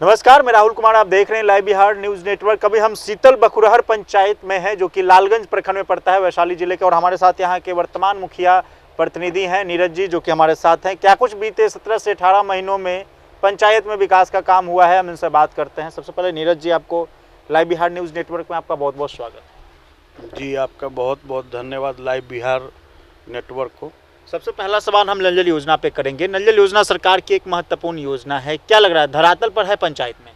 नमस्कार, मैं राहुल कुमार। आप देख रहे हैं लाइव बिहार न्यूज नेटवर्क। अभी हम शीतल बखुरहर पंचायत में हैं, जो कि लालगंज प्रखंड में पड़ता है, वैशाली जिले के। और हमारे साथ यहाँ के वर्तमान मुखिया प्रतिनिधि हैं नीरज जी, जो कि हमारे साथ हैं। क्या कुछ बीते 17 से 18 महीनों में पंचायत में विकास का काम हुआ है, हम इनसे बात करते हैं। सबसे पहले नीरज जी, आपको लाइव बिहार न्यूज नेटवर्क में आपका बहुत बहुत स्वागत। जी, आपका बहुत बहुत धन्यवाद लाइव बिहार नेटवर्क को। सबसे पहला सवाल हम नल जल योजना पे करेंगे। नल जल योजना सरकार की एक महत्वपूर्ण योजना है, क्या लग रहा है धरातल पर है पंचायत में?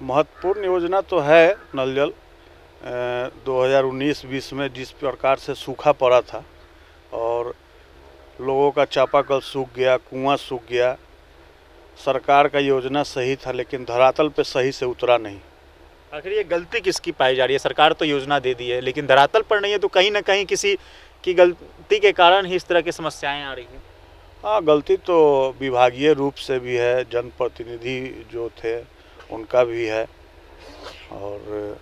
महत्वपूर्ण योजना तो है नल जल। 2019-20 में जिस प्रकार से सूखा पड़ा था और लोगों का चापाकल सूख गया, कुआं सूख गया, सरकार का योजना सही था, लेकिन धरातल पे सही से उतरा नहीं। आखिर ये गलती किसकी पाई जा रही है? सरकार तो योजना दे दी है, लेकिन धरातल पर नहीं है, तो कहीं ना कहीं किसी की गलती के कारण ही इस तरह की समस्याएं आ रही हैं। हाँ, गलती तो विभागीय रूप से भी है, जनप्रतिनिधि जो थे उनका भी है। और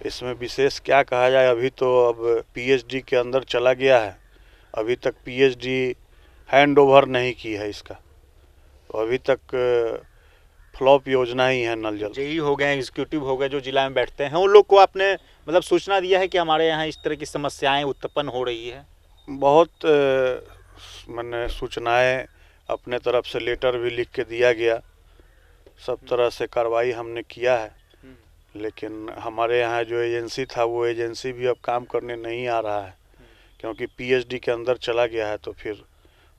इसमें विशेष क्या कहा जाए, अभी तो अब पीएचडी के अंदर चला गया है, अभी तक पीएचडी हैंड ओवर नहीं की है इसका, तो अभी तक फ्लॉप योजना ही है नल जल। जेई हो गए, एग्जीक्यूटिव हो गए, जो जिला में बैठते हैं, उन लोग को आपने मतलब सूचना दिया है कि हमारे यहाँ इस तरह की समस्याएं उत्पन्न हो रही है? बहुत मैंने सूचनाएं अपने तरफ से लेटर भी लिख के दिया गया, सब तरह से कार्रवाई हमने किया है, लेकिन हमारे यहाँ जो एजेंसी था वो एजेंसी भी अब काम करने नहीं आ रहा है, क्योंकि पीएचडी के अंदर चला गया है, तो फिर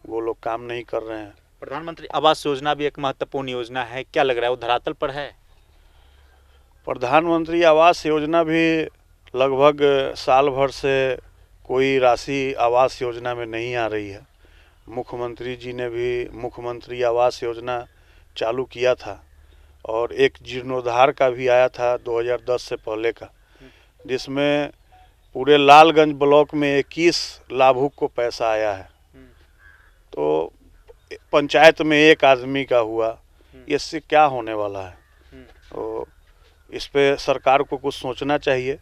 वो लोग काम नहीं कर रहे हैं। प्रधानमंत्री आवास योजना भी एक महत्वपूर्ण योजना है, क्या लग रहा है वो धरातल पर है? प्रधानमंत्री आवास योजना भी लगभग साल भर से कोई राशि आवास योजना में नहीं आ रही है। मुख्यमंत्री जी ने भी मुख्यमंत्री आवास योजना चालू किया था और एक जीर्णोद्धार का भी आया था 2010 से पहले का, जिसमें पूरे लालगंज ब्लॉक में 21 लाभुक को पैसा आया है। तो पंचायत में एक आदमी का हुआ, इससे क्या होने वाला है? तो इस पे सरकार को कुछ सोचना चाहिए,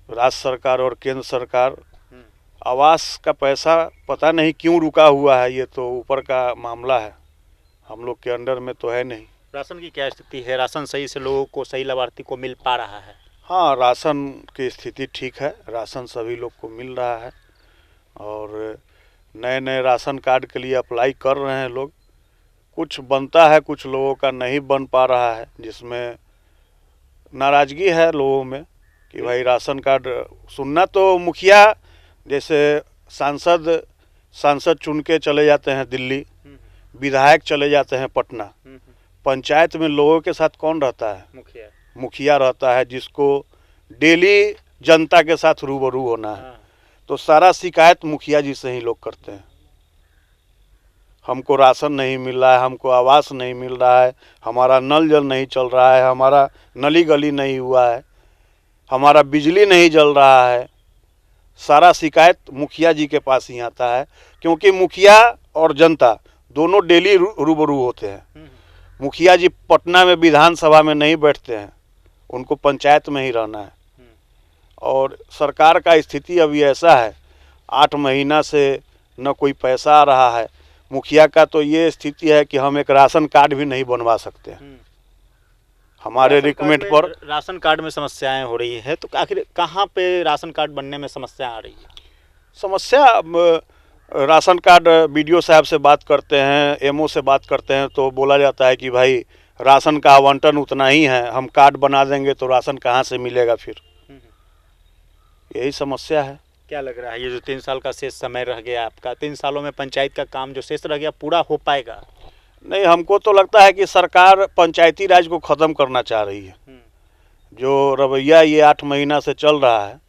राज्य सरकार और केंद्र सरकार। आवास का पैसा पता नहीं क्यों रुका हुआ है, ये तो ऊपर का मामला है, हम लोग के अंडर में तो है नहीं। राशन की क्या स्थिति है? राशन सही से लोगों को, सही लाभार्थी को मिल पा रहा है? हाँ, राशन की स्थिति ठीक है, राशन सभी लोग को मिल रहा है और नए नए राशन कार्ड के लिए अप्लाई कर रहे हैं लोग। कुछ बनता है, कुछ लोगों का नहीं बन पा रहा है, जिसमें नाराज़गी है लोगों में कि भाई राशन कार्ड सुनना तो मुखिया जैसे सांसद चुन के चले जाते हैं दिल्ली, विधायक चले जाते हैं पटना, पंचायत में लोगों के साथ कौन रहता है? मुखिया रहता है, जिसको डेली जनता के साथ रूबरू होना है। तो सारा शिकायत मुखिया जी से ही लोग करते हैं, हमको राशन नहीं मिल रहा है, हमको आवास नहीं मिल रहा है, हमारा नल जल नहीं चल रहा है, हमारा नली गली नहीं हुआ है, हमारा बिजली नहीं जल रहा है। सारा शिकायत मुखिया जी के पास ही आता है, क्योंकि मुखिया और जनता दोनों डेली रूबरू होते हैं। मुखिया जी पटना में विधानसभा में नहीं बैठते हैं, उनको पंचायत में ही रहना है। और सरकार का स्थिति अभी ऐसा है, 8 महीना से न कोई पैसा आ रहा है। मुखिया का तो ये स्थिति है कि हम एक राशन कार्ड भी नहीं बनवा सकते हैं हमारे रिकमेंड पर। राशन कार्ड में समस्याएं हो रही है, तो आखिर कहाँ पे राशन कार्ड बनने में समस्या आ रही है? समस्या राशन कार्ड बीडीओ साहब से बात करते हैं, एमओ से बात करते हैं, तो बोला जाता है कि भाई राशन का आवंटन उतना ही है, हम कार्ड बना देंगे तो राशन कहाँ से मिलेगा फिर? यही समस्या है। क्या लग रहा है ये जो 3 साल का शेष समय रह गया आपका, 3 सालों में पंचायत का काम जो शेष रह गया पूरा हो पाएगा? नहीं, हमको तो लगता है कि सरकार पंचायती राज को ख़त्म करना चाह रही है। जो रवैया ये 8 महीना से चल रहा है,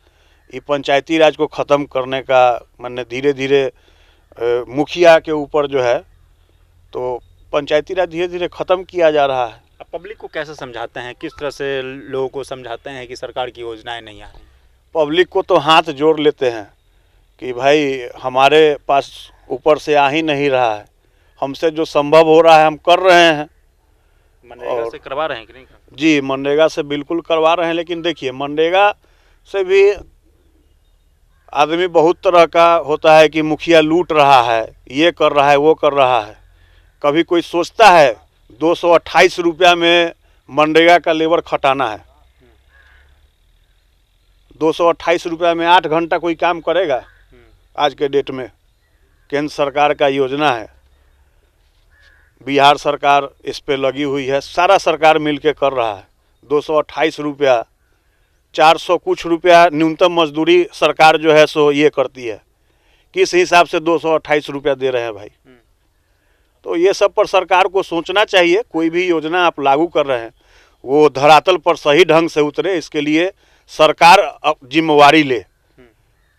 ये पंचायती राज को ख़त्म करने का मैंने धीरे धीरे मुखिया के ऊपर जो है, तो पंचायती राज धीरे धीरे ख़त्म किया जा रहा है। अब पब्लिक को कैसे समझाते हैं, किस तरह से लोगों को समझाते हैं कि सरकार की योजनाएं नहीं आ रही? पब्लिक को तो हाथ जोड़ लेते हैं कि भाई हमारे पास ऊपर से आ ही नहीं रहा है, हमसे जो संभव हो रहा है हम कर रहे हैं। मनरेगा से करवा रहे हैं कि नहीं? जी, मनरेगा से बिल्कुल करवा रहे हैं, लेकिन देखिए मनरेगा से भी आदमी बहुत तरह का होता है कि मुखिया लूट रहा है, ये कर रहा है, वो कर रहा है। कभी कोई सोचता है 228 रुपया में मनरेगा का लेबर खटाना है। 228 रुपया में 8 घंटा कोई काम करेगा आज के डेट में? केंद्र सरकार का योजना है, बिहार सरकार इस पे लगी हुई है, सारा सरकार मिलके कर रहा है। 228 रुपया, 400 कुछ रुपया न्यूनतम मजदूरी सरकार जो है सो ये करती है, किस हिसाब से 228 रुपया दे रहे हैं भाई? तो ये सब पर सरकार को सोचना चाहिए। कोई भी योजना आप लागू कर रहे हैं वो धरातल पर सही ढंग से उतरे, इसके लिए सरकार जिम्मेवारी ले।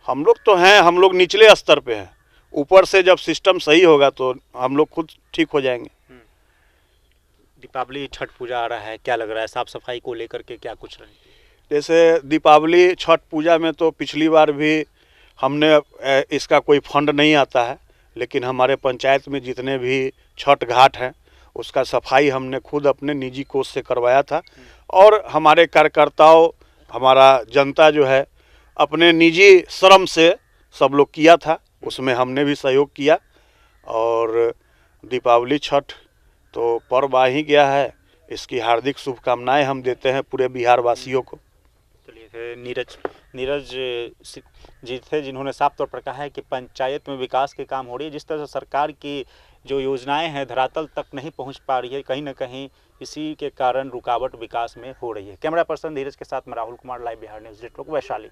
हम लोग तो हैं, हम लोग निचले स्तर पे हैं, ऊपर से जब सिस्टम सही होगा तो हम लोग खुद ठीक हो जाएंगे। दीपावली छठ पूजा आ रहा है, क्या लग रहा है साफ सफाई को लेकर के क्या कुछ रहे? जैसे दीपावली छठ पूजा में तो पिछली बार भी हमने इसका कोई फंड नहीं आता है, लेकिन हमारे पंचायत में जितने भी छठ घाट हैं उसका सफाई हमने खुद अपने निजी कोष से करवाया था। और हमारे कार्यकर्ताओं, हमारा जनता जो है अपने निजी श्रम से सब लोग किया था, उसमें हमने भी सहयोग किया। और दीपावली छठ तो पर्व आ ही गया है, इसकी हार्दिक शुभकामनाएं हम देते हैं पूरे बिहार वासियों को। चलिए, नीरज जी थे जिन्होंने साफ तौर पर कहा है कि पंचायत में विकास के काम हो रही है। जिस तरह से सरकार की जो योजनाएं हैं धरातल तक नहीं पहुंच पा रही है, कहीं ना कहीं इसी के कारण रुकावट विकास में हो रही है। कैमरा पर्सन धीरज के साथ मैं Rahul Kumar, live Bihar news network, Vaishali.